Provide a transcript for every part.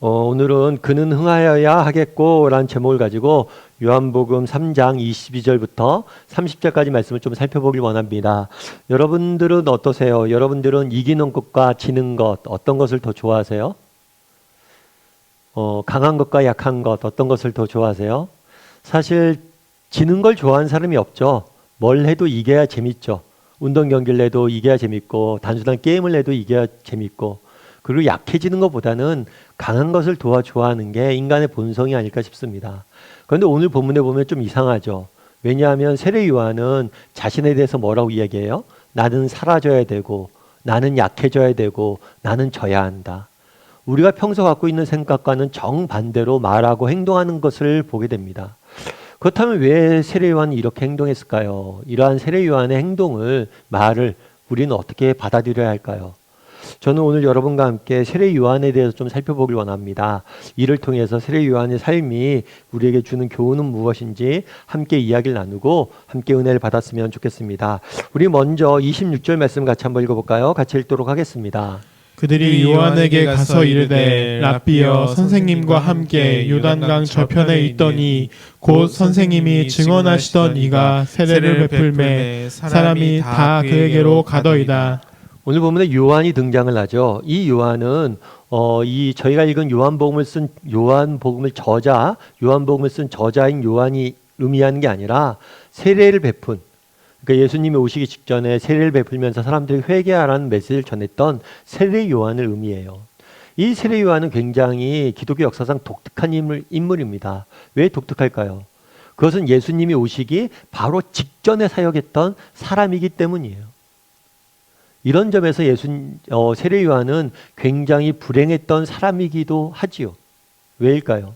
오늘은 그는 흥하여야 하겠고 라는 제목을 가지고 요한복음 3장 22절부터 30절까지 말씀을 좀 살펴보길 원합니다. 여러분들은 어떠세요? 여러분들은 이기는 것과 지는 것 어떤 것을 더 좋아하세요? 강한 것과 약한 것 어떤 것을 더 좋아하세요? 사실 지는 걸 좋아하는 사람이 없죠. 뭘 해도 이겨야 재밌죠. 운동 경기를 해도 이겨야 재밌고 단순한 게임을 해도 이겨야 재밌고, 그리고 약해지는 것보다는 강한 것을 좋아하는 게 인간의 본성이 아닐까 싶습니다. 그런데 오늘 본문에 보면 좀 이상하죠. 왜냐하면 세례 요한은 자신에 대해서 뭐라고 이야기해요? 나는 사라져야 되고, 나는 약해져야 되고, 나는 져야 한다. 우리가 평소 갖고 있는 생각과는 정반대로 말하고 행동하는 것을 보게 됩니다. 그렇다면 왜 세례 요한이 이렇게 행동했을까요? 이러한 세례 요한의 행동을, 말을 우리는 어떻게 받아들여야 할까요? 저는 오늘 여러분과 함께 세례 요한에 대해서 좀 살펴보길 원합니다. 이를 통해서 세례 요한의 삶이 우리에게 주는 교훈은 무엇인지 함께 이야기를 나누고 함께 은혜를 받았으면 좋겠습니다. 우리 먼저 26절 말씀 같이 한번 읽어볼까요? 같이 읽도록 하겠습니다. 그들이 요한에게 가서 이르되 랍비여 선생님과 함께 요단강 저편에 있더니 곧 선생님이 증언하시던 이가 세례를 베풀매 사람이 다 그에게로 가더이다. 오늘 보면 요한이 등장을 하죠. 이 요한은 저희가 읽은 요한복음을 쓴 저자인 요한이 의미하는 게 아니라 세례를 베푼, 그러니까 예수님이 오시기 직전에 세례를 베풀면서 사람들이 회개하라는 메시지를 전했던 세례 요한을 의미해요. 이 세례 요한은 굉장히 기독교 역사상 독특한 인물입니다. 왜 독특할까요? 그것은 예수님이 오시기 바로 직전에 사역했던 사람이기 때문이에요. 이런 점에서 세례 요한은 굉장히 불행했던 사람이기도 하지요. 왜일까요?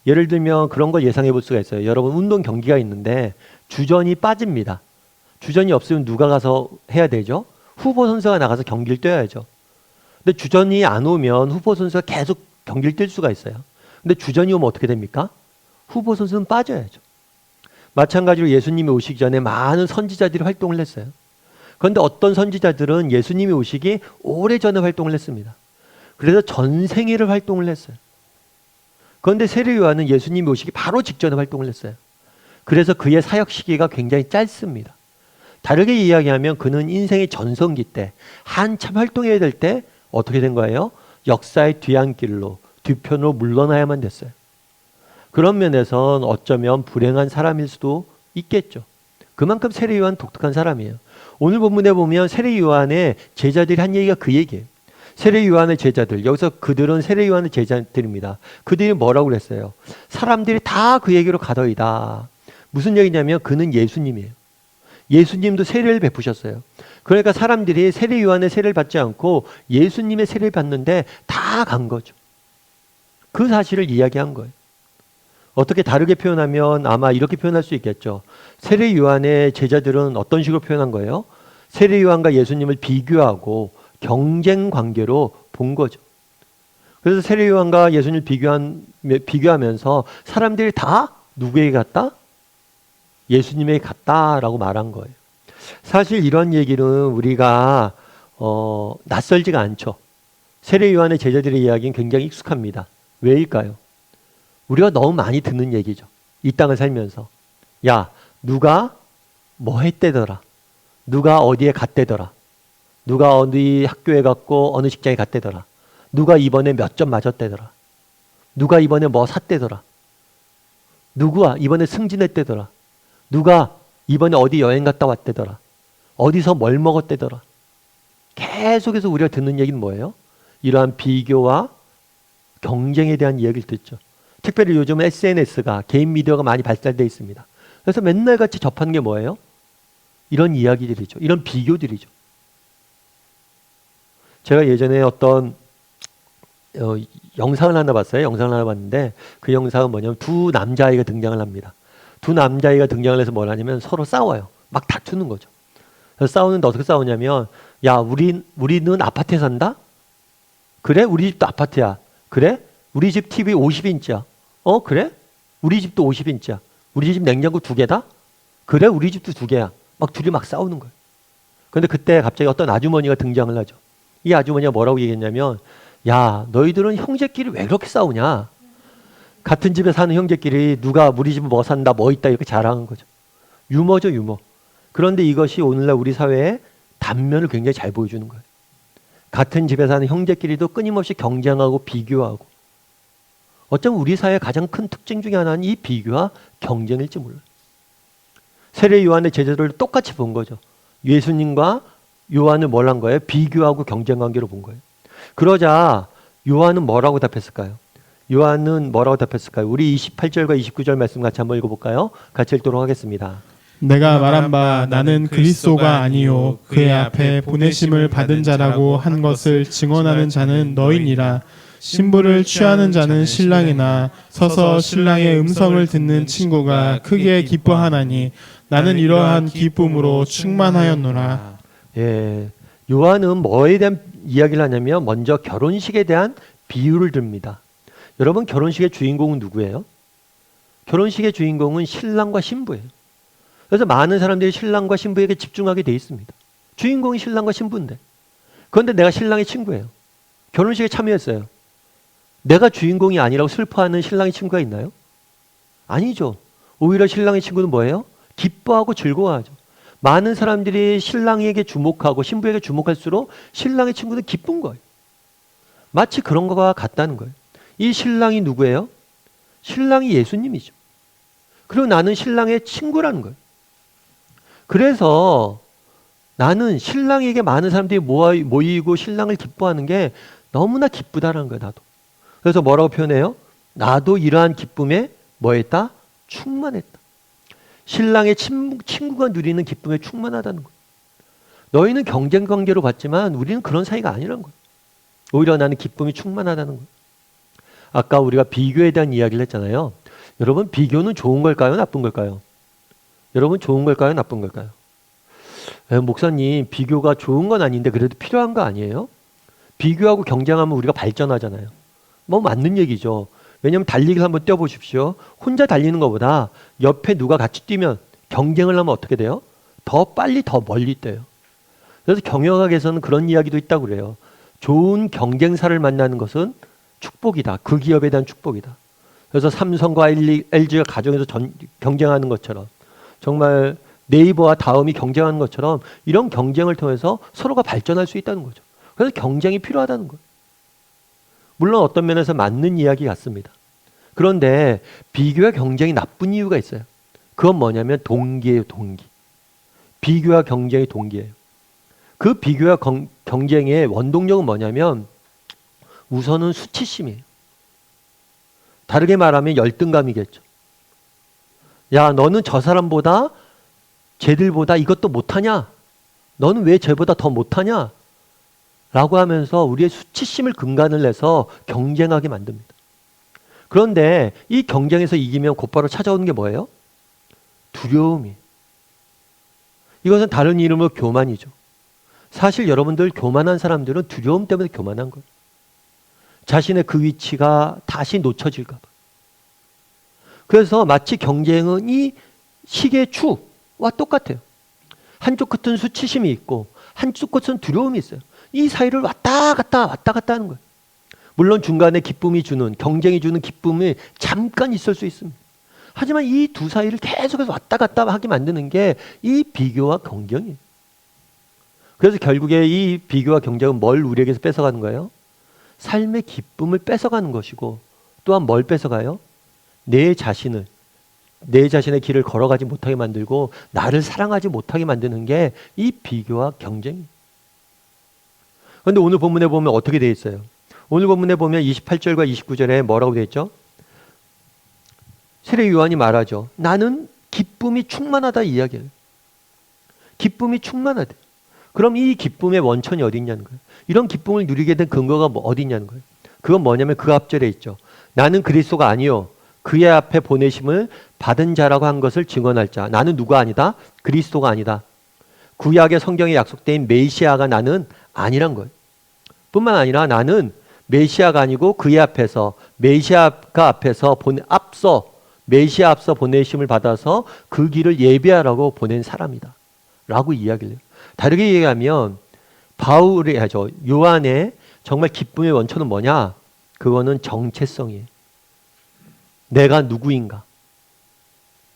예를 들면 그런 걸 예상해 볼 수가 있어요. 여러분, 운동 경기가 있는데 주전이 빠집니다. 주전이 없으면 누가 가서 해야 되죠? 후보 선수가 나가서 경기를 뛰어야죠. 근데 주전이 안 오면 후보 선수가 계속 경기를 뛸 수가 있어요. 근데 주전이 오면 어떻게 됩니까? 후보 선수는 빠져야죠. 마찬가지로 예수님이 오시기 전에 많은 선지자들이 활동을 했어요. 그런데 어떤 선지자들은 예수님이 오시기 오래전에 활동을 했습니다. 그래서 전생애를 활동을 했어요. 그런데 세례 요한은 예수님이 오시기 바로 직전에 활동을 했어요. 그래서 그의 사역 시기가 굉장히 짧습니다. 다르게 이야기하면 그는 인생의 전성기 때 한참 활동해야 될 때 어떻게 된 거예요? 역사의 뒤안길로, 뒤편으로 물러나야만 됐어요. 그런 면에선 어쩌면 불행한 사람일 수도 있겠죠. 그만큼 세례 요한 독특한 사람이에요. 오늘 본문에 보면 세례 요한의 제자들이 한 얘기가 그 얘기예요. 세례 요한의 제자들, 여기서 그들은 세례 요한의 제자들입니다. 그들이 뭐라고 그랬어요? 사람들이 다 그 얘기로 가더이다. 무슨 얘기냐면 그는 예수님이에요. 예수님도 세례를 베푸셨어요. 그러니까 사람들이 세례 요한의 세례를 받지 않고 예수님의 세례를 받는데 다 간 거죠. 그 사실을 이야기한 거예요. 어떻게 다르게 표현하면 아마 이렇게 표현할 수 있겠죠. 세례 요한의 제자들은 어떤 식으로 표현한 거예요? 세례 요한과 예수님을 비교하고 경쟁 관계로 본 거죠. 그래서 세례 요한과 예수님을 비교하면서 사람들이 다 누구에게 갔다? 예수님에게 갔다라고 말한 거예요. 사실 이런 얘기는 우리가 낯설지가 않죠. 세례 요한의 제자들의 이야기는 굉장히 익숙합니다. 왜일까요? 우리가 너무 많이 듣는 얘기죠. 이 땅을 살면서. 야, 누가 뭐 했대더라. 누가 어디에 갔대더라. 누가 어디 학교에 갔고 어느 직장에 갔대더라. 누가 이번에 몇 점 맞았대더라. 누가 이번에 뭐 샀대더라. 누구야 이번에 승진했대더라. 누가 이번에 어디 여행 갔다 왔대더라. 어디서 뭘 먹었대더라. 계속해서 우리가 듣는 얘기는 뭐예요? 이러한 비교와 경쟁에 대한 이야기를 듣죠. 특별히 요즘은 SNS가, 개인 미디어가 많이 발달되어 있습니다. 그래서 맨날 같이 접하는 게 뭐예요? 이런 이야기들이죠. 이런 비교들이죠. 제가 예전에 어떤 영상을 하나 봤어요. 영상을 하나 봤는데 그 영상은 뭐냐면 두 남자아이가 등장을 합니다. 두 남자아이가 등장을 해서 뭘 하냐면 서로 싸워요. 막 다투는 거죠. 그래서 싸우는데 어떻게 싸우냐면, 야, 우리는 아파트에 산다? 그래? 우리 집도 아파트야. 그래? 우리 집 TV 50인치야. 그래? 우리 집도 50인치야. 우리 집 냉장고 2개다? 그래? 우리 집도 2개야. 막 둘이 막 싸우는 거예요. 그런데 그때 갑자기 어떤 아주머니가 등장을 하죠. 이 아주머니가 뭐라고 얘기했냐면, 야, 너희들은 형제끼리 왜 그렇게 싸우냐? 같은 집에 사는 형제끼리 누가 우리 집에 뭐 산다, 뭐 있다 이렇게 자랑한 거죠. 유머죠, 유머. 그런데 이것이 오늘날 우리 사회의 단면을 굉장히 잘 보여주는 거예요. 같은 집에 사는 형제끼리도 끊임없이 경쟁하고 비교하고, 어쩌면 우리 사회의 가장 큰 특징 중에 하나는 이 비교와 경쟁일지 몰라요. 세례 요한의 제자들도 똑같이 본 거죠. 예수님과 요한을 뭘 한 거예요? 비교하고 경쟁 관계로 본 거예요. 그러자 요한은 뭐라고 답했을까요? 요한은 뭐라고 답했을까요? 우리 28절과 29절 말씀 같이 한번 읽어볼까요? 같이 읽도록 하겠습니다. 내가 말한 바 나는 그리스도가 아니요 그의 앞에 보내심을 받은 자라고 한 것을 증언하는 자는 너희니라. 신부를 취하는 자는 신랑이나 서서 신랑의 음성을 듣는 친구가 크게 기뻐하나니 나는 이러한 기쁨으로 충만하였노라. 예, 요한은 뭐에 대한 이야기를 하냐면 먼저 결혼식에 대한 비유를 듭니다. 여러분, 결혼식의 주인공은 누구예요? 결혼식의 주인공은 신랑과 신부예요. 그래서 많은 사람들이 신랑과 신부에게 집중하게 돼 있습니다. 주인공이 신랑과 신부인데, 그런데 내가 신랑의 친구예요. 결혼식에 참여했어요. 내가 주인공이 아니라고 슬퍼하는 신랑의 친구가 있나요? 아니죠. 오히려 신랑의 친구는 뭐예요? 기뻐하고 즐거워하죠. 많은 사람들이 신랑에게 주목하고 신부에게 주목할수록 신랑의 친구는 기쁜 거예요. 마치 그런 거와 같다는 거예요. 이 신랑이 누구예요? 신랑이 예수님이죠. 그리고 나는 신랑의 친구라는 거예요. 그래서 나는 신랑에게 많은 사람들이 모이고 신랑을 기뻐하는 게 너무나 기쁘다라는 거예요. 나도. 그래서 뭐라고 표현해요? 나도 이러한 기쁨에 뭐했다? 충만했다. 신랑의 친구가 누리는 기쁨에 충만하다는 거예요. 너희는 경쟁 관계로 봤지만 우리는 그런 사이가 아니라는 거예요. 오히려 나는 기쁨이 충만하다는 거예요. 아까 우리가 비교에 대한 이야기를 했잖아요. 여러분, 비교는 좋은 걸까요? 나쁜 걸까요? 여러분, 좋은 걸까요? 나쁜 걸까요? 목사님, 비교가 좋은 건 아닌데 그래도 필요한 거 아니에요? 비교하고 경쟁하면 우리가 발전하잖아요. 뭐 맞는 얘기죠. 왜냐하면 달리기를 한번 뛰어보십시오. 혼자 달리는 것보다 옆에 누가 같이 뛰면 경쟁을 하면 어떻게 돼요? 더 빨리 더 멀리 뛰어요. 그래서 경영학에서는 그런 이야기도 있다고 그래요. 좋은 경쟁사를 만나는 것은 축복이다. 그 기업에 대한 축복이다. 그래서 삼성과 LG가 가정에서 경쟁하는 것처럼, 정말 네이버와 다음이 경쟁하는 것처럼 이런 경쟁을 통해서 서로가 발전할 수 있다는 거죠. 그래서 경쟁이 필요하다는 거예요. 물론 어떤 면에서 맞는 이야기 같습니다. 그런데 비교와 경쟁이 나쁜 이유가 있어요. 그건 뭐냐면 동기예요, 동기. 비교와 경쟁이 동기예요. 그 비교와 경쟁의 원동력은 뭐냐면 우선은 수치심이에요. 다르게 말하면 열등감이겠죠. 야, 너는 저 사람보다, 쟤들보다 이것도 못하냐? 너는 왜 쟤보다 더 못하냐? 라고 하면서 우리의 수치심을 근간을 내서 경쟁하게 만듭니다. 그런데 이 경쟁에서 이기면 곧바로 찾아오는 게 뭐예요? 두려움이. 이것은 다른 이름으로 교만이죠. 사실 여러분들 교만한 사람들은 두려움 때문에 교만한 거예요. 자신의 그 위치가 다시 놓쳐질까 봐. 그래서 마치 경쟁은 이 시계의 추와 똑같아요. 한쪽 끝은 수치심이 있고 한쪽 끝은 두려움이 있어요. 이 사이를 왔다 갔다 하는 거예요. 물론 중간에 기쁨이 주는, 경쟁이 주는 기쁨이 잠깐 있을 수 있습니다. 하지만 이 두 사이를 계속해서 왔다 갔다 하게 만드는 게 이 비교와 경쟁이에요. 그래서 결국에 이 비교와 경쟁은 뭘 우리에게서 뺏어가는 거예요? 삶의 기쁨을 뺏어가는 것이고, 또한 뭘 뺏어가요? 내 자신의 길을 걸어가지 못하게 만들고 나를 사랑하지 못하게 만드는 게 이 비교와 경쟁이에요. 그런데 오늘 본문에 보면 어떻게 되어 있어요? 오늘 본문에 보면 28절과 29절에 뭐라고 되어 있죠? 세례 요한이 말하죠. 나는 기쁨이 충만하다 이야기예요. 기쁨이 충만하대. 그럼 이 기쁨의 원천이 어디 있냐는 거예요. 이런 기쁨을 누리게 된 근거가 어디 있냐는 거예요. 그건 뭐냐면 그 앞절에 있죠. 나는 그리스도가 아니요 그의 앞에 보내심을 받은 자라고 한 것을 증언할 자. 나는 누가 아니다? 그리스도가 아니다. 구약의 성경에 약속된 메시아가 나는 아니란 거예요. 뿐만 아니라 나는 메시아가 아니고 그의 앞에서, 메시아가 앞에서 메시아 앞서 보내심을 받아서 그 길을 예비하라고 보낸 사람이다 라고 이야기를 해요. 다르게 얘기하면 요한의 정말 기쁨의 원천은 뭐냐? 그거는 정체성이에요. 내가 누구인가?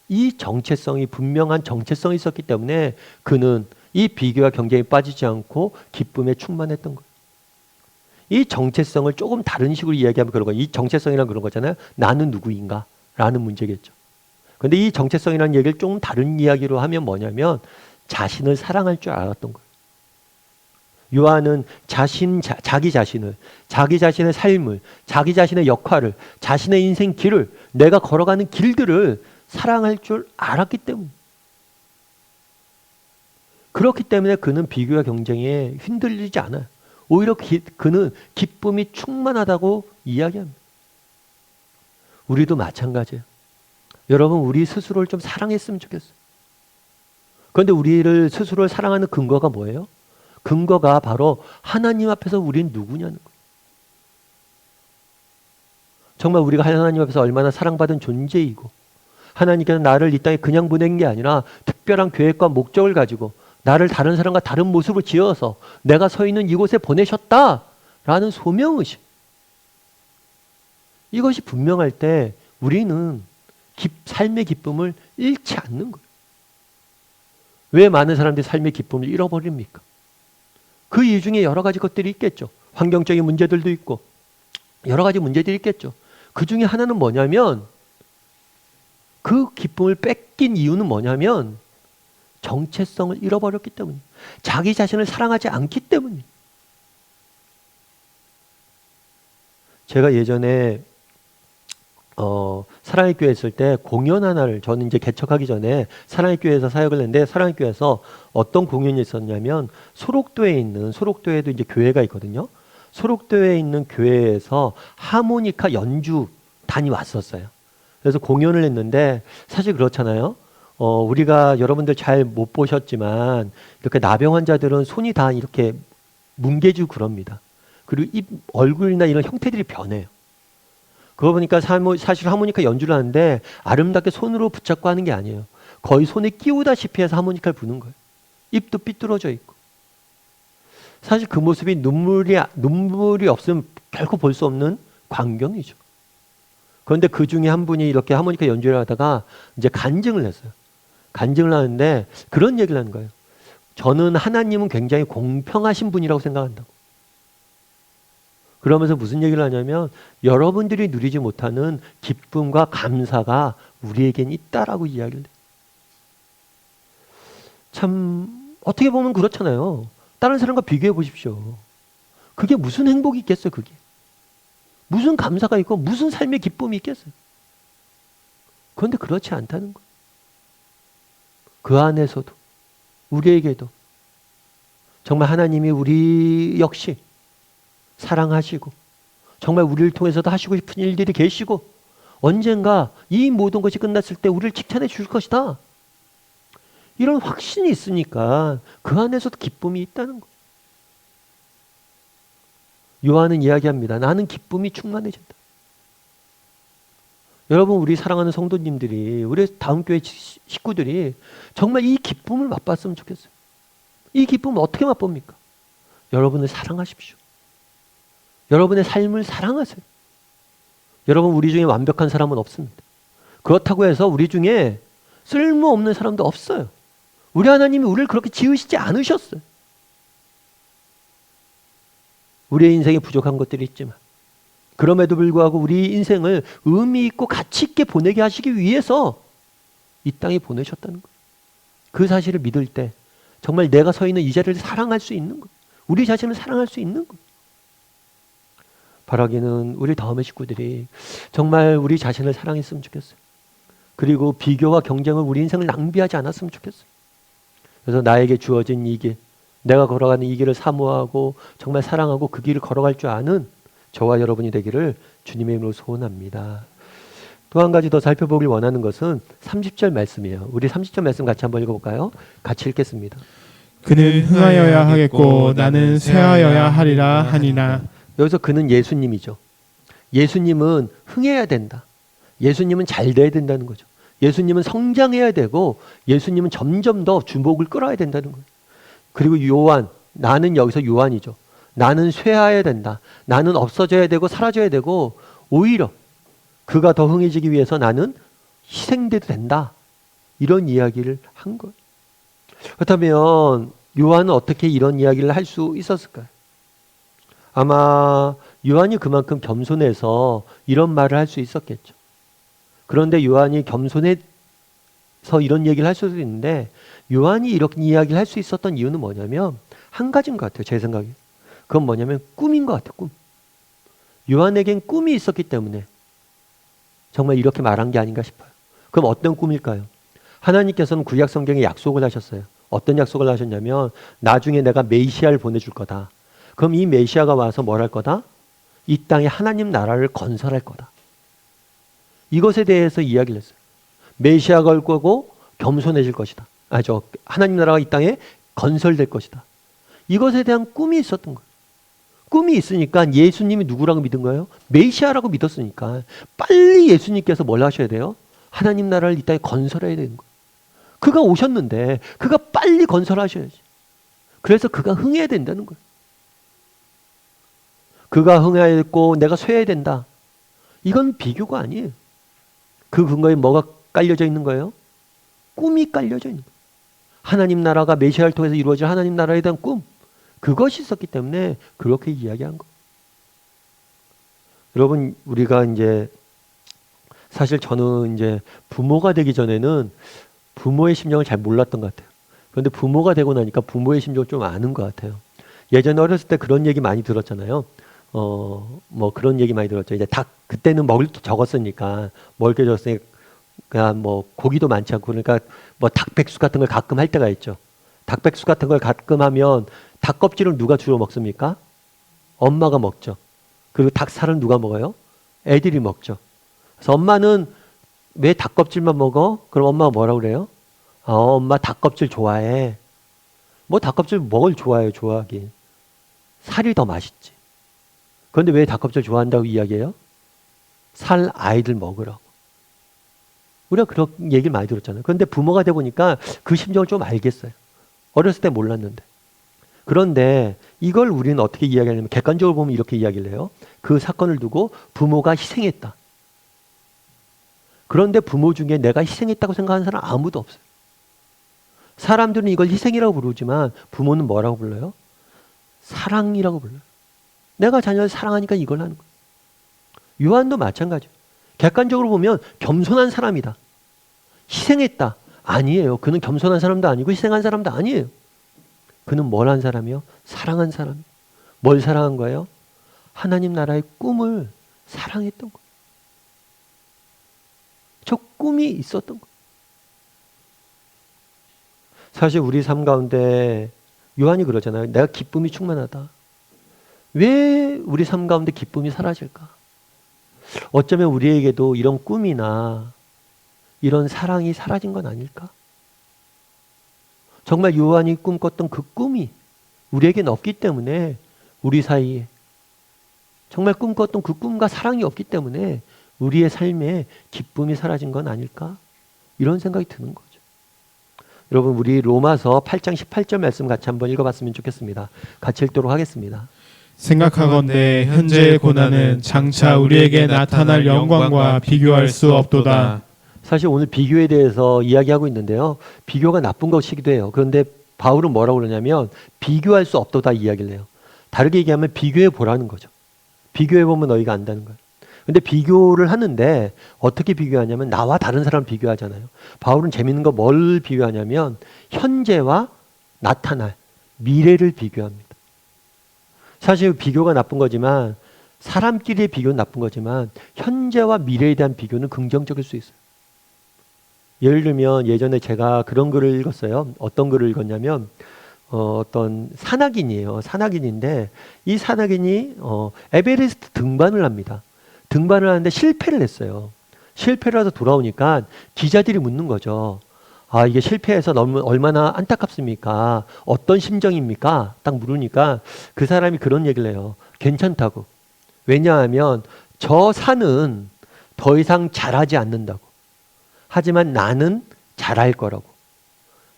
이 정체성이 분명한 정체성이 있었기 때문에 그는 이 비교와 경쟁에 빠지지 않고 기쁨에 충만했던 거예요. 이 정체성을 조금 다른 식으로 이야기하면 그런 거예요. 이 정체성이란 그런 거잖아요. 나는 누구인가? 라는 문제겠죠. 그런데 이 정체성이라는 얘기를 조금 다른 이야기로 하면 뭐냐면 자신을 사랑할 줄 알았던 거예요. 요한은 자기 자신의 삶을, 자기 자신의 역할을, 자신의 인생 길을, 내가 걸어가는 길들을 사랑할 줄 알았기 때문에. 그렇기 때문에 그는 비교와 경쟁에 흔들리지 않아요. 오히려 그는 기쁨이 충만하다고 이야기합니다. 우리도 마찬가지예요. 여러분, 우리 스스로를 좀 사랑했으면 좋겠어요. 그런데 우리를 스스로를 사랑하는 근거가 뭐예요? 근거가 바로 하나님 앞에서 우린 누구냐는 거예요. 정말 우리가 하나님 앞에서 얼마나 사랑받은 존재이고 하나님께서 나를 이 땅에 그냥 보낸 게 아니라 특별한 계획과 목적을 가지고 나를 다른 사람과 다른 모습으로 지어서 내가 서 있는 이곳에 보내셨다라는 소명의식. 이것이 분명할 때 우리는 삶의 기쁨을 잃지 않는 거예요. 왜 많은 사람들이 삶의 기쁨을 잃어버립니까? 그 이유 중에 여러 가지 것들이 있겠죠. 환경적인 문제들도 있고 여러 가지 문제들이 있겠죠. 그 중에 하나는 뭐냐면 그 기쁨을 뺏긴 이유는 뭐냐면 정체성을 잃어버렸기 때문에 자기 자신을 사랑하지 않기 때문에. 제가 예전에 사랑의 교회 있을 때 공연 하나를 저는 이제 개척하기 전에 사랑의 교회에서 사역을 했는데 사랑의 교회에서 어떤 공연이 있었냐면 소록도에도 이제 교회가 있거든요. 소록도에 있는 교회에서 하모니카 연주단이 왔었어요. 그래서 공연을 했는데 사실 그렇잖아요. 우리가 여러분들 잘 못 보셨지만 이렇게 나병 환자들은 손이 다 이렇게 뭉개지고 그럽니다. 그리고 입, 얼굴이나 이런 형태들이 변해요. 그거 보니까 사실 하모니카 연주를 하는데 아름답게 손으로 붙잡고 하는 게 아니에요. 거의 손에 끼우다시피 해서 하모니카를 부는 거예요. 입도 삐뚤어져 있고. 사실 그 모습이 눈물이 없으면 결코 볼 수 없는 광경이죠. 그런데 그 중에 한 분이 이렇게 하모니카 연주를 하다가 이제 간증을 했어요. 간증을 하는데 그런 얘기를 하는 거예요. 저는 하나님은 굉장히 공평하신 분이라고 생각한다고. 그러면서 무슨 얘기를 하냐면 여러분들이 누리지 못하는 기쁨과 감사가 우리에겐 있다라고 이야기를 해요. 참 어떻게 보면 그렇잖아요. 다른 사람과 비교해 보십시오. 그게 무슨 행복이 있겠어요, 그게. 무슨 감사가 있고 무슨 삶의 기쁨이 있겠어요. 그런데 그렇지 않다는 거예요. 그 안에서도 우리에게도 정말 하나님이 우리 역시 사랑하시고 정말 우리를 통해서도 하시고 싶은 일들이 계시고 언젠가 이 모든 것이 끝났을 때 우리를 칭찬해 줄 것이다. 이런 확신이 있으니까 그 안에서도 기쁨이 있다는 거예요. 요한은 이야기합니다. 나는 기쁨이 충만해진다. 여러분, 우리 사랑하는 성도님들이, 우리 다음 교회 식구들이 정말 이 기쁨을 맛봤으면 좋겠어요. 이 기쁨을 어떻게 맛봅니까? 여러분을 사랑하십시오. 여러분의 삶을 사랑하세요. 여러분, 우리 중에 완벽한 사람은 없습니다. 그렇다고 해서 우리 중에 쓸모없는 사람도 없어요. 우리 하나님이 우리를 그렇게 지으시지 않으셨어요. 우리의 인생에 부족한 것들이 있지만 그럼에도 불구하고 우리 인생을 의미 있고 가치 있게 보내게 하시기 위해서 이 땅에 보내셨다는 거예요. 그 사실을 믿을 때 정말 내가 서 있는 이 자리를 사랑할 수 있는 거예요. 우리 자신을 사랑할 수 있는 거예요. 바라기는 우리 다음의 식구들이 정말 우리 자신을 사랑했으면 좋겠어요. 그리고 비교와 경쟁을 우리 인생을 낭비하지 않았으면 좋겠어요. 그래서 나에게 주어진 이 길, 내가 걸어가는 이 길을 사모하고 정말 사랑하고 그 길을 걸어갈 줄 아는 저와 여러분이 되기를 주님의 이름으로 소원합니다. 또 한 가지 더 살펴보길 원하는 것은 30절 말씀이에요. 우리 30절 말씀 같이 한번 읽어볼까요? 같이 읽겠습니다. 그는 흥하여야 하겠고 나는 쇠하여야 하리라 하니나. 여기서 그는 예수님이죠. 예수님은 흥해야 된다. 예수님은 잘 돼야 된다는 거죠. 예수님은 성장해야 되고 예수님은 점점 더 주목을 끌어야 된다는 거예요. 그리고 요한, 나는 여기서 요한이죠. 나는 쇠하여야 된다. 나는 없어져야 되고 사라져야 되고 오히려 그가 더 흥해지기 위해서 나는 희생돼도 된다. 이런 이야기를 한 거예요. 그렇다면 요한은 어떻게 이런 이야기를 할 수 있었을까요? 아마 요한이 그만큼 겸손해서 이런 말을 할 수 있었겠죠. 그런데 요한이 겸손해서 이런 얘기를 할 수도 있는데 요한이 이렇게 이야기를 할 수 있었던 이유는 뭐냐면 한 가지인 것 같아요. 제 생각에. 그건 뭐냐면 꿈인 것 같아요. 꿈. 요한에겐 꿈이 있었기 때문에 정말 이렇게 말한 게 아닌가 싶어요. 그럼 어떤 꿈일까요? 하나님께서는 구약 성경에 약속을 하셨어요. 어떤 약속을 하셨냐면 나중에 내가 메시아를 보내줄 거다. 그럼 이 메시아가 와서 뭘 할 거다? 이 땅에 하나님 나라를 건설할 거다. 이것에 대해서 이야기를 했어요. 메시아가 올 거고 겸손해질 것이다. 하나님 나라가 이 땅에 건설될 것이다. 이것에 대한 꿈이 있었던 거예요. 꿈이 있으니까 예수님이 누구라고 믿은 거예요? 메시아라고 믿었으니까 빨리 예수님께서 뭘 하셔야 돼요? 하나님 나라를 이 땅에 건설해야 되는 거예요. 그가 오셨는데 그가 빨리 건설하셔야지. 그래서 그가 흥해야 된다는 거예요. 그가 흥해야 되고 내가 쇠해야 된다. 이건 비교가 아니에요. 그 근거에 뭐가 깔려져 있는 거예요? 꿈이 깔려져 있는 거예요. 하나님 나라가 메시아를 통해서 이루어질 하나님 나라에 대한 꿈. 그것이 있었기 때문에 그렇게 이야기한 거예요. 여러분, 우리가 이제 사실 저는 이제 부모가 되기 전에는 부모의 심정을 잘 몰랐던 것 같아요. 그런데 부모가 되고 나니까 부모의 심정을 좀 아는 것 같아요. 예전에 어렸을 때 그런 얘기 많이 들었잖아요. 뭐 그런 얘기 많이 들었죠. 이제 닭, 그때는 먹을 게 적었으니까, 먹을 게 적었으니까, 뭐 고기도 많지 않고, 그러니까 뭐 닭백숙 같은 걸 가끔 할 때가 있죠. 닭백숙 같은 걸 가끔 하면 닭 껍질을 누가 주로 먹습니까? 엄마가 먹죠. 그리고 닭살은 누가 먹어요? 애들이 먹죠. 그래서 엄마는 왜 닭 껍질만 먹어? 그럼 엄마가 뭐라고 그래요? 엄마 닭 껍질 좋아해. 뭐 닭 껍질 먹을 좋아해요, 좋아하긴. 살이 더 맛있지. 그런데 왜 닭 껍질 좋아한다고 이야기해요? 살 아이들 먹으라고. 우리가 그런 얘기를 많이 들었잖아요. 그런데 부모가 돼 보니까 그 심정을 좀 알겠어요. 어렸을 때 몰랐는데. 그런데 이걸 우리는 어떻게 이야기하냐면 객관적으로 보면 이렇게 이야기를 해요. 그 사건을 두고 부모가 희생했다. 그런데 부모 중에 내가 희생했다고 생각하는 사람 아무도 없어요. 사람들은 이걸 희생이라고 부르지만 부모는 뭐라고 불러요? 사랑이라고 불러요. 내가 자녀를 사랑하니까 이걸 하는 거예요. 요한도 마찬가지예요. 객관적으로 보면 겸손한 사람이다. 희생했다. 아니에요. 그는 겸손한 사람도 아니고 희생한 사람도 아니에요. 그는 뭘 한 사람이요? 사랑한 사람. 뭘 사랑한 거예요? 하나님 나라의 꿈을 사랑했던 거예요. 저 꿈이 있었던 거예요. 사실 우리 삶 가운데 요한이 그러잖아요. 내가 기쁨이 충만하다. 왜 우리 삶 가운데 기쁨이 사라질까? 어쩌면 우리에게도 이런 꿈이나 이런 사랑이 사라진 건 아닐까? 정말 요한이 꿈꿨던 그 꿈이 우리에게는 없기 때문에 우리 사이에 정말 꿈꿨던 그 꿈과 사랑이 없기 때문에 우리의 삶에 기쁨이 사라진 건 아닐까? 이런 생각이 드는 거죠. 여러분, 우리 로마서 8장 18절 말씀 같이 한번 읽어봤으면 좋겠습니다. 같이 읽도록 하겠습니다. 생각하건대 현재의 고난은 장차 우리에게 나타날 영광과 비교할 수 없도다. 사실 오늘 비교에 대해서 이야기하고 있는데요. 비교가 나쁜 것이기도 해요. 그런데 바울은 뭐라고 그러냐면 비교할 수 없도다 이야기를 해요. 다르게 얘기하면 비교해 보라는 거죠. 비교해 보면 너희가 안다는 거예요. 근데 비교를 하는데 어떻게 비교하냐면 나와 다른 사람 비교하잖아요. 바울은 재밌는 거 뭘 비교하냐면 현재와 나타날 미래를 비교합니다. 사실 비교가 나쁜 거지만 사람끼리의 비교는 나쁜 거지만 현재와 미래에 대한 비교는 긍정적일 수 있어요. 예를 들면 예전에 제가 그런 글을 읽었어요. 어떤 글을 읽었냐면 어떤 산악인이에요. 산악인인데 이 산악인이 에베레스트 등반을 합니다. 등반을 하는데 실패를 했어요. 실패를 해서 돌아오니까 기자들이 묻는 거죠. 아, 이게 실패해서 너무 얼마나 안타깝습니까? 어떤 심정입니까? 딱 물으니까 그 사람이 그런 얘기를 해요. 괜찮다고. 왜냐하면 저 산은 더 이상 자라지 않는다고. 하지만 나는 잘할 거라고.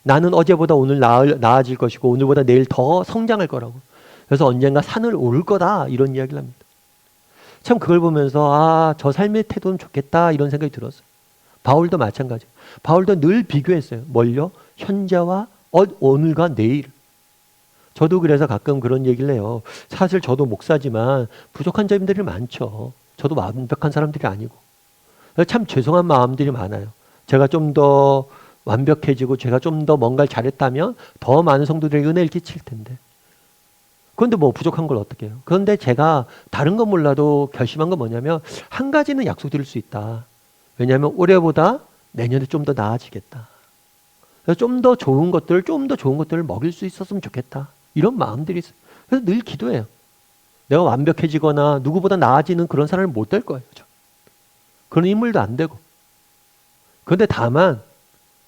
나는 어제보다 오늘 나아질 것이고 오늘보다 내일 더 성장할 거라고. 그래서 언젠가 산을 오를 거다 이런 이야기를 합니다. 참 그걸 보면서 저 삶의 태도는 좋겠다 이런 생각이 들었어요. 바울도 마찬가지예요. 바울도 늘 비교했어요. 뭘요? 현재와 오늘과 내일. 저도 그래서 가끔 그런 얘기를 해요. 사실 저도 목사지만 부족한 점들이 많죠. 저도 완벽한 사람들이 아니고. 참 죄송한 마음들이 많아요. 제가 좀 더 완벽해지고 제가 좀 더 뭔가를 잘했다면 더 많은 성도들에게 은혜를 끼칠 텐데. 그런데 뭐 부족한 걸 어떻게 해요? 그런데 제가 다른 건 몰라도 결심한 건 뭐냐면 한 가지는 약속드릴 수 있다. 왜냐하면 올해보다 내년에 좀 더 나아지겠다. 좀 더 좋은 것들을 먹일 수 있었으면 좋겠다. 이런 마음들이 있어요. 그래서 늘 기도해요. 내가 완벽해지거나 누구보다 나아지는 그런 사람이 못 될 거예요. 그런 인물도 안 되고. 그런데 다만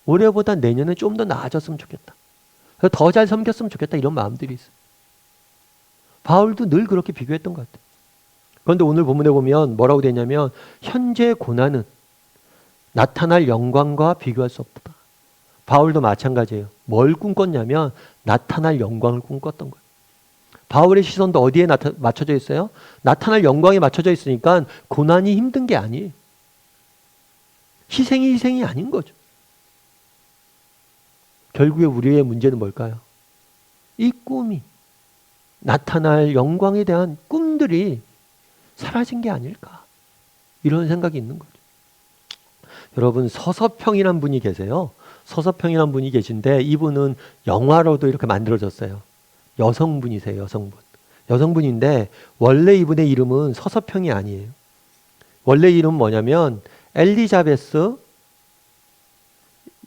올해보다 내년에 좀 더 나아졌으면 좋겠다. 더 잘 섬겼으면 좋겠다. 이런 마음들이 있어요. 바울도 늘 그렇게 비교했던 것 같아요. 그런데 오늘 본문에 보면 뭐라고 되냐면 현재의 고난은 나타날 영광과 비교할 수 없다. 바울도 마찬가지예요. 뭘 꿈꿨냐면 나타날 영광을 꿈꿨던 거예요. 바울의 시선도 어디에 맞춰져 있어요? 나타날 영광에 맞춰져 있으니까 고난이 힘든 게 아니에요. 희생이 아닌 거죠. 결국에 우리의 문제는 뭘까요? 이 꿈이 나타날 영광에 대한 꿈들이 사라진 게 아닐까 이런 생각이 있는 거죠. 여러분 서서평이란 분이 계세요. 서서평이란 분이 계신데 이분은 영화로도 이렇게 만들어졌어요. 여성분이세요. 여성분인데 원래 이분의 이름은 서서평이 아니에요. 원래 이름은 뭐냐면 엘리자베스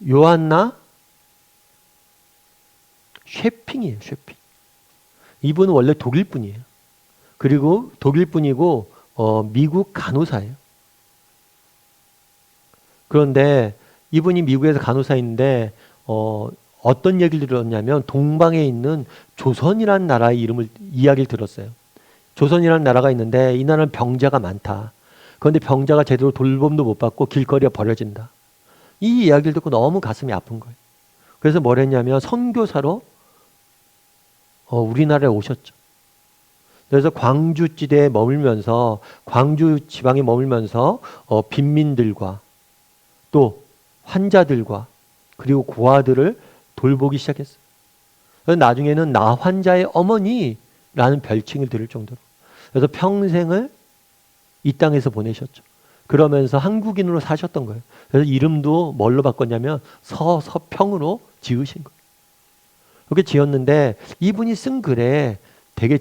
요한나 쉐핑이에요. 쉐핑. 이분은 원래 독일 분이에요. 그리고 독일 분이고 미국 간호사예요. 그런데 이분이 미국에서 간호사인데 어떤 얘기를 들었냐면 동방에 있는 조선이라는 나라의 이야기를 들었어요. 조선이라는 나라가 있는데 이 나라는 병자가 많다. 그런데 병자가 제대로 돌봄도 못 받고 길거리에 버려진다. 이 이야기를 듣고 너무 가슴이 아픈 거예요. 그래서 뭘 했냐면 선교사로 우리나라에 오셨죠. 그래서 광주 지대에 머물면서 광주 지방에 머물면서 빈민들과 또 환자들과 그리고 고아들을 돌보기 시작했어요. 그래서 나중에는 나 환자의 어머니라는 별칭을 들을 정도로. 그래서 평생을 이 땅에서 보내셨죠. 그러면서 한국인으로 사셨던 거예요. 그래서 이름도 뭘로 바꿨냐면 서서평으로 지으신 거예요. 그렇게 지었는데 이분이 쓴 글에 되게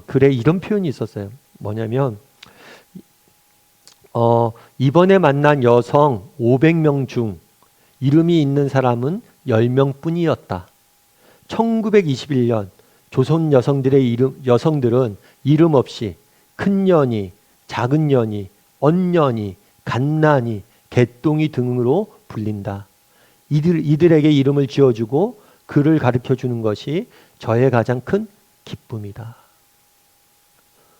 글에 이런 표현이 있었어요. 뭐냐면 이번에 만난 여성 500명 중 이름이 있는 사람은 10명 뿐이었다. 1921년 조선 여성들은 이름 없이 큰 년이, 작은 년이, 언년이, 갓난이, 개똥이 등으로 불린다. 이들에게 이름을 지어주고 그를 가르쳐주는 것이 저의 가장 큰 기쁨이다.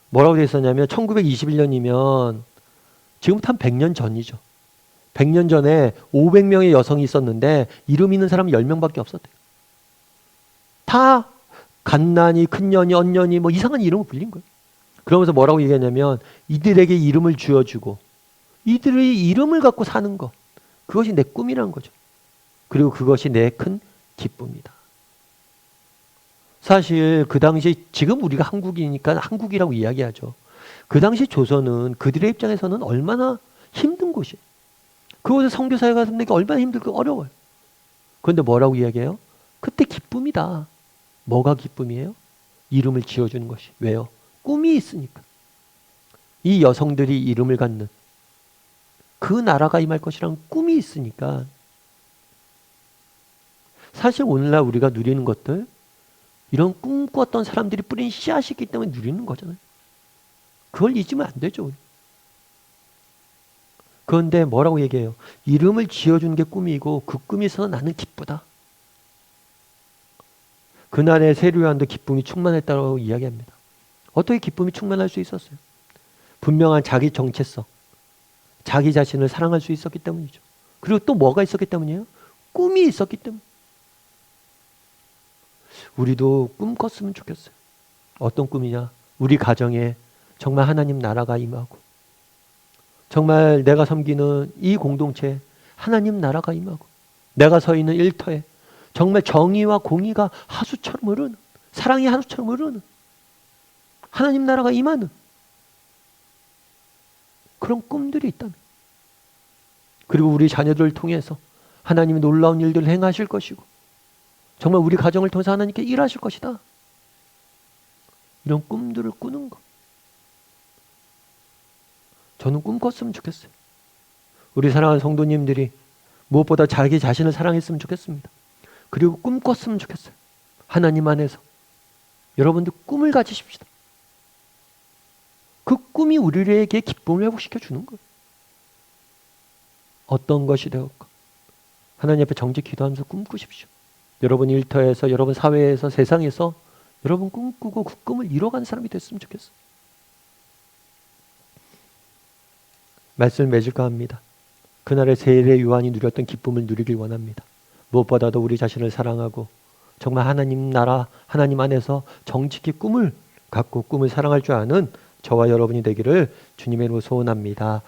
뭐라고 되어 있었냐면 1921년이면 지금부터 한 100년 전이죠. 100년 전에 500명의 여성이 있었는데 이름 있는 사람은 10명밖에 없었대요. 다 갓난이, 큰년이, 언년이 뭐 이상한 이름을 불린 거예요. 그러면서 뭐라고 얘기하냐면 이들에게 이름을 지어주고 이들의 이름을 갖고 사는 것, 그것이 내 꿈이라는 거죠. 그리고 그것이 내 큰 기쁨이다. 사실 그 당시 지금 우리가 한국이니까 한국이라고 이야기하죠. 그 당시 조선은 그들의 입장에서는 얼마나 힘든 곳이에요. 그곳에 선교사에 가서 내가 얼마나 힘들고 어려워요. 그런데 뭐라고 이야기해요? 그때 기쁨이다. 뭐가 기쁨이에요? 이름을 지어주는 것이. 왜요? 꿈이 있으니까. 이 여성들이 이름을 갖는 그 나라가 임할 것이란 꿈이 있으니까. 사실 오늘날 우리가 누리는 것들, 이런 꿈꿨던 사람들이 뿌린 씨앗이기 때문에 누리는 거잖아요. 그걸 잊으면 안 되죠. 그런데 뭐라고 얘기해요? 이름을 지어주는 게 꿈이고 그 꿈이 있어서 나는 기쁘다. 그날의 세례요한도 기쁨이 충만했다고 이야기합니다. 어떻게 기쁨이 충만할 수 있었어요? 분명한 자기 정체성, 자기 자신을 사랑할 수 있었기 때문이죠. 그리고 또 뭐가 있었기 때문이에요? 꿈이 있었기 때문에. 우리도 꿈 꿨으면 좋겠어요. 어떤 꿈이냐? 우리 가정에 정말 하나님 나라가 임하고, 정말 내가 섬기는 이 공동체에 하나님 나라가 임하고, 내가 서 있는 일터에 정말 정의와 공의가 하수처럼 흐르는, 사랑이 하수처럼 흐르는 하나님 나라가 임하는 그런 꿈들이 있다면, 그리고 우리 자녀들을 통해서 하나님이 놀라운 일들을 행하실 것이고, 정말 우리 가정을 통해서 하나님께 일하실 것이다, 이런 꿈들을 꾸는 것, 저는 꿈꿨으면 좋겠어요. 우리 사랑하는 성도님들이 무엇보다 자기 자신을 사랑했으면 좋겠습니다. 그리고 꿈꿨으면 좋겠어요. 하나님 안에서 여러분들 꿈을 가지십시다. 그 꿈이 우리에게 기쁨을 회복시켜 주는 거예요. 어떤 것이 되었건 하나님 앞에 정직 기도하면서 꿈꾸십시오. 여러분 일터에서, 여러분 사회에서, 세상에서 여러분 꿈꾸고 그 꿈을 이뤄가는 사람이 됐으면 좋겠어요. 말씀을 맺을까 합니다. 그날의 세례 요한이 누렸던 기쁨을 누리길 원합니다. 무엇보다도 우리 자신을 사랑하고 정말 하나님 나라, 하나님 안에서 정직히 꿈을 갖고 꿈을 사랑할 줄 아는 저와 여러분이 되기를 주님의 이름으로 소원합니다.